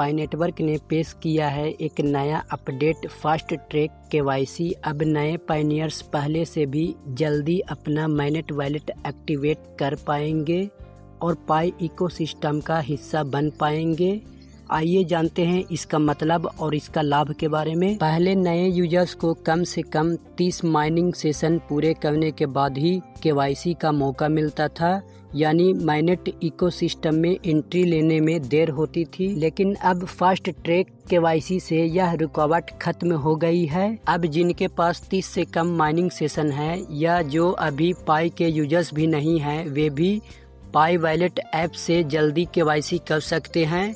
पाई network ने पेश किया है एक नया अपडेट फास्ट ट्रैक केवाईसी। अब नए पायनियर्स पहले से भी जल्दी अपना मैनेट वॉलेट एक्टिवेट कर पाएंगे और पाई इकोसिस्टम का हिस्सा बन पाएंगे। आइए जानते हैं इसका मतलब और इसका लाभ के बारे में। पहले नए यूजर्स को कम से कम 30 माइनिंग सेशन पूरे करने के बाद ही केवाईसी का मौका मिलता था, यानी मैनेट इकोसिस्टम में एंट्री लेने में देर होती थी। लेकिन अब फास्ट ट्रैक केवाईसी से यह रुकावट खत्म हो गई है। अब जिनके पास 30 से कम माइनिंग सेशन है या जो अभी पाई के यूजर्स भी नहीं हैं, वे भी पाई वॉलेट ऐप से जल्दी केवाईसी कर सकते हैं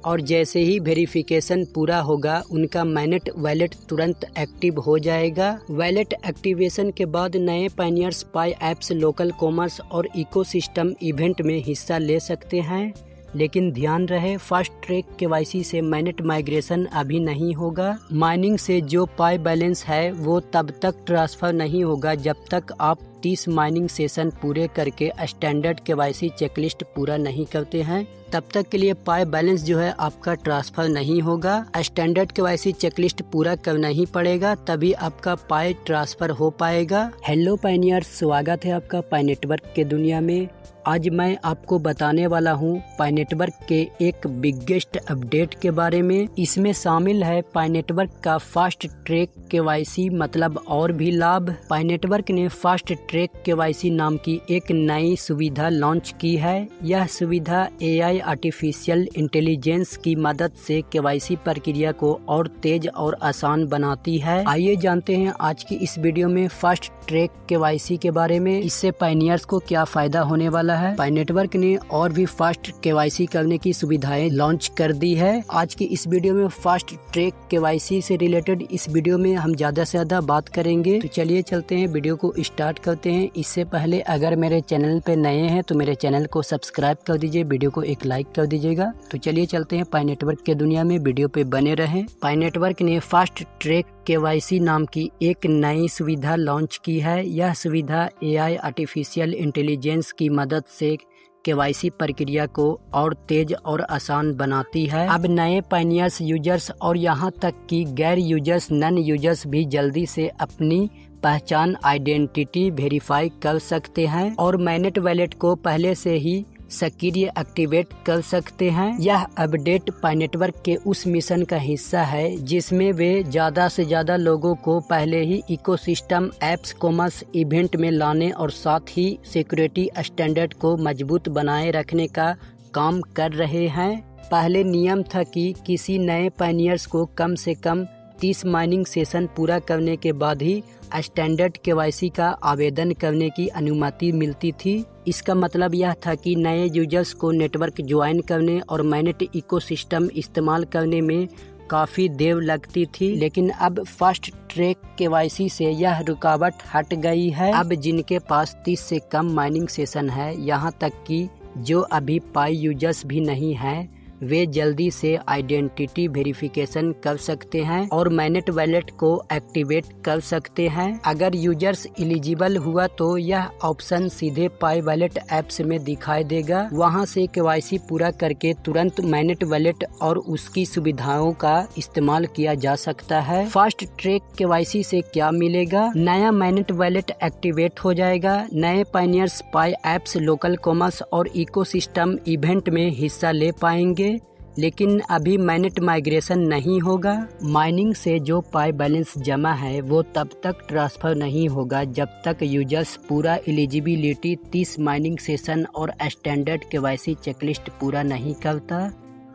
और जैसे ही वेरिफिकेशन पूरा होगा उनका मैनेट वॉलेट तुरंत एक्टिव हो जाएगा। वॉलेट एक्टिवेशन के बाद नए पायनियर्स पाई ऐप्स, लोकल कॉमर्स और इकोसिस्टम इवेंट में हिस्सा ले सकते हैं। लेकिन ध्यान रहे, फास्ट ट्रैक केवाईसी से मैनेट माइग्रेशन अभी नहीं होगा। माइनिंग से जो पाई बैलेंस है वो तब तक ट्रांसफर नहीं होगा जब तक आप 30 माइनिंग सेशन पूरे करके स्टैंडर्ड केवाईसी चेकलिस्ट पूरा नहीं करते हैं। तब तक के लिए पाई बैलेंस जो है आपका ट्रांसफर नहीं होगा। स्टैंडर्ड केवाईसी चेकलिस्ट पूरा करना ही पड़ेगा, तभी आपका पाई ट्रांसफर हो पाएगा। हेलो पायनियर्स, स्वागत है आपका पाई नेटवर्क के दुनिया में। आज मैं आपको बताने वाला हूँ पाई नेटवर्क के एक बिगेस्ट अपडेट के बारे में। इसमें शामिल है पाई नेटवर्क का फास्ट ट्रैक केवाईसी, मतलब और भी लाभ। पाई नेटवर्क ने फास्ट ट्रैक केवाईसी नाम की एक नई सुविधा लॉन्च की है। यह सुविधा AI आर्टिफिशियल इंटेलिजेंस की मदद से केवाईसी प्रक्रिया को और तेज और आसान बनाती है। आइए जानते हैं आज की इस वीडियो में फास्ट ट्रैक केवाईसी के बारे में। इससे पायनियर्स को क्या फायदा होने वाला है। पाई नेटवर्क ने और भी फास्ट केवाईसी करने की सुविधाएं लॉन्च कर दी है। आज की इस वीडियो में फास्ट ट्रैक केवाईसी से रिलेटेड इस वीडियो में हम ज्यादा से ज्यादा बात करेंगे। तो चलिए चलते हैं, वीडियो को स्टार्ट करते हैं। इससे पहले अगर मेरे चैनल पे नए हैं तो मेरे चैनल को सब्सक्राइब कर दीजिए, वीडियो को एक लाइक कर दीजिएगा। तो चलिए चलते हैं पाई नेटवर्क के दुनिया में, वीडियो पे बने रहें। पाई नेटवर्क ने फास्ट ट्रैक केवाईसी नाम की एक नई सुविधा लॉन्च की है। यह सुविधा AI आर्टिफिशियल इंटेलिजेंस की मदद से केवाईसी प्रक्रिया को और तेज और आसान बनाती है। अब नए पायनियर्स, यूजर्स और यहाँ तक कि गैर यूजर्स, नन यूजर्स भी जल्दी से अपनी पहचान, आइडेंटिटी वेरीफाई कर सकते हैं और मैनेट वॉलेट को पहले से ही सक्रिय एक्टिवेट कर सकते हैं। यह अपडेट पाई नेटवर्क के उस मिशन का हिस्सा है जिसमें वे ज़्यादा से ज़्यादा लोगों को पहले ही इकोसिस्टम, ऐप्स, कॉमर्स इवेंट में लाने और साथ ही सिक्योरिटी स्टैंडर्ड को मजबूत बनाए रखने का काम कर रहे हैं। पहले नियम था कि किसी नए पायनियर्स को कम से कम 30 माइनिंग सेशन पूरा करने के बाद ही स्टैंडर्ड केवाईसी का आवेदन करने की अनुमति मिलती थी। इसका मतलब यह था कि नए यूजर्स को नेटवर्क ज्वाइन करने और मैनेट इकोसिस्टम इस्तेमाल करने में काफ़ी देर लगती थी। लेकिन अब फास्ट ट्रैक केवाईसी से यह रुकावट हट गई है। अब जिनके पास 30 से कम माइनिंग सेशन है, यहाँ तक कि जो अभी पाई यूजर्स भी नहीं हैं, वे जल्दी से आइडेंटिटी वेरिफिकेशन कर सकते हैं और मैनेट वॉलेट को एक्टिवेट कर सकते हैं। अगर यूजर्स एलिजिबल हुआ तो यह ऑप्शन सीधे पाई वॉलेट ऐप्स में दिखाई देगा। वहां से केवाईसी पूरा करके तुरंत मैनेट वॉलेट और उसकी सुविधाओं का इस्तेमाल किया जा सकता है। फास्ट ट्रैक केवाईसी से क्या मिलेगा? नया मैनेट वॉलेट एक्टिवेट हो जाएगा। नए पायनियर्स पाई ऐप्स, लोकल कॉमर्स और इकोसिस्टम इवेंट में हिस्सा ले पाएंगे, लेकिन अभी मैनेट माइग्रेशन नहीं होगा। माइनिंग से जो पाई बैलेंस जमा है वो तब तक ट्रांसफर नहीं होगा जब तक यूजर्स पूरा एलिजिबिलिटी 30 माइनिंग सेशन और स्टैंडर्ड केवाईसी चेकलिस्ट पूरा नहीं करता।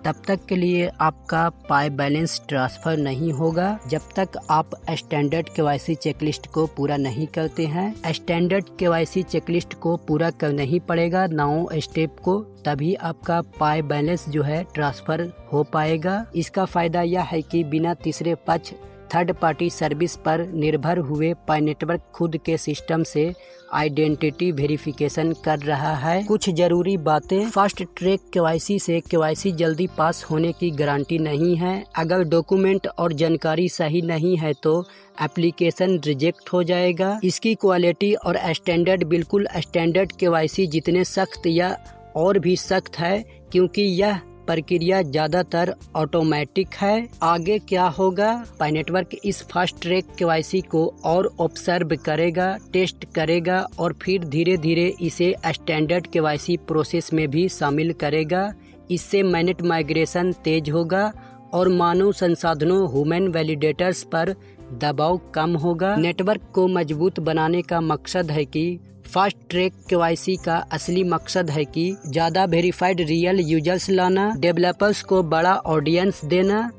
तब तक के लिए आपका पाई बैलेंस ट्रांसफर नहीं होगा जब तक आप स्टैंडर्ड केवाईसी चेकलिस्ट को पूरा नहीं करते हैं। स्टैंडर्ड केवाईसी चेकलिस्ट को पूरा करना ही पड़ेगा 9 स्टेप को, तभी आपका पाई बैलेंस जो है ट्रांसफर हो पाएगा। इसका फायदा यह है कि बिना तीसरे पक्ष, थर्ड पार्टी सर्विस पर निर्भर हुए पाई नेटवर्क खुद के सिस्टम से आइडेंटिटी वेरिफिकेशन कर रहा है। कुछ जरूरी बातें। फास्ट ट्रैक केवाईसी से केवाईसी जल्दी पास होने की गारंटी नहीं है। अगर डॉक्यूमेंट और जानकारी सही नहीं है तो एप्लीकेशन रिजेक्ट हो जाएगा। इसकी क्वालिटी और स्टैंडर्ड बिल्कुल स्टैंडर्ड केवाईसी जितने सख्त या और भी सख्त है, क्योंकि यह प्रक्रिया ज़्यादातर ऑटोमेटिक है। आगे क्या होगा? पाई नेटवर्क इस फास्ट ट्रैक केवाईसी को और ऑब्जर्व करेगा, टेस्ट करेगा और फिर धीरे धीरे इसे स्टैंडर्ड केवाईसी प्रोसेस में भी शामिल करेगा। इससे मैनेट माइग्रेशन तेज होगा और मानव संसाधनों ह्यूमन वैलिडेटर्स पर दबाव कम होगा। नेटवर्क को मजबूत बनाने का मकसद है कि फास्ट ट्रैक केवाईसी का असली मकसद है कि ज़्यादा वेरीफाइड रियल यूजर्स लाना, डेवलपर्स को बड़ा ऑडियंस देना,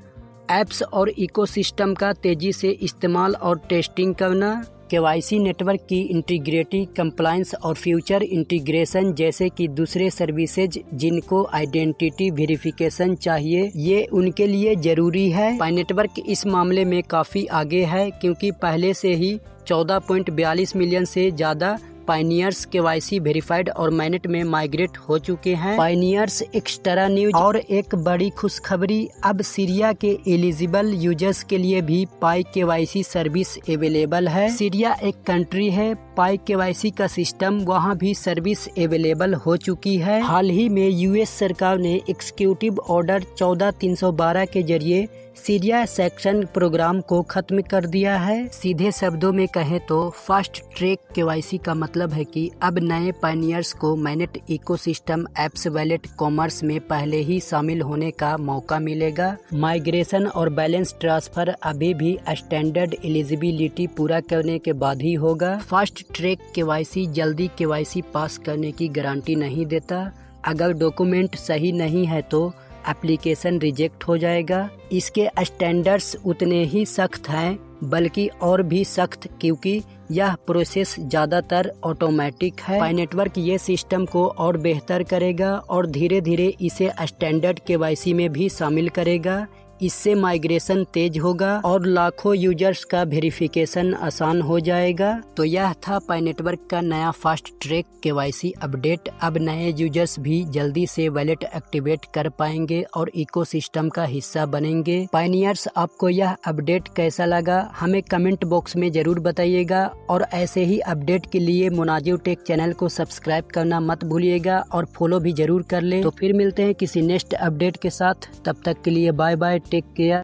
ऐप्स और इकोसिस्टम का तेज़ी से इस्तेमाल और टेस्टिंग करना। केवाईसी नेटवर्क की इंटीग्रिटी, कंप्लायंस और फ्यूचर इंटीग्रेशन जैसे कि दूसरे सर्विसेज जिनको आइडेंटिटी वेरिफिकेशन चाहिए, ये उनके लिए ज़रूरी है। पाई नेटवर्क इस मामले में काफ़ी आगे है क्योंकि पहले से ही 14.42 मिलियन से ज़्यादा पायनियर्स केवाईसी वेरीफाइड और मैनेट में माइग्रेट हो चुके हैं। पायनियर्स एक्स्ट्रा न्यूज और एक बड़ी खुशखबरी, अब सीरिया के एलिजिबल यूजर्स के लिए भी पाई केवाईसी सर्विस अवेलेबल है। सीरिया एक कंट्री है, पाई केवाईसी का सिस्टम वहां भी सर्विस अवेलेबल हो चुकी है। हाल ही में यूएस सरकार ने एग्जीक्यूटिव ऑर्डर 14/312 के जरिए सीरिया सेक्शन प्रोग्राम को खत्म कर दिया है। सीधे शब्दों में कहें तो फास्ट ट्रैक केवाईसी का मतलब है कि अब नए पायनियर्स को MANET ecosystem, apps, wallet, commerce में पहले ही शामिल होने का मौका मिलेगा। माइग्रेशन और बैलेंस ट्रांसफर अभी भी स्टैंडर्ड एलिजिबिलिटी पूरा करने के बाद ही होगा। फास्ट ट्रैक केवाईसी जल्दी केवाईसी पास करने की गारंटी नहीं देता। अगर डॉक्यूमेंट सही नहीं है तो एप्लीकेशन रिजेक्ट हो जाएगा। इसके स्टैंडर्ड्स उतने ही सख्त हैं, बल्कि और भी सख्त, क्योंकि यह प्रोसेस ज़्यादातर ऑटोमेटिक है। पाई नेटवर्क ये सिस्टम को और बेहतर करेगा और धीरे धीरे इसे स्टैंडर्ड केवाईसी में भी शामिल करेगा। इससे माइग्रेशन तेज होगा और लाखों यूजर्स का वेरिफिकेशन आसान हो जाएगा। तो यह था पाई नेटवर्क का नया फास्ट ट्रैक केवाईसी अपडेट। अब नए यूजर्स भी जल्दी से वैलेट एक्टिवेट कर पाएंगे और इकोसिस्टम का हिस्सा बनेंगे। पायनियर्स, आपको यह अपडेट कैसा लगा हमें कमेंट बॉक्स में जरूर बताइएगा और ऐसे ही अपडेट के लिए मुनाजिव टेक चैनल को सब्सक्राइब करना मत भूलिएगा और फॉलो भी जरूर कर लें। तो फिर मिलते हैं किसी नेक्स्ट अपडेट के साथ, तब तक के लिए बाय बाय, टेक केयर।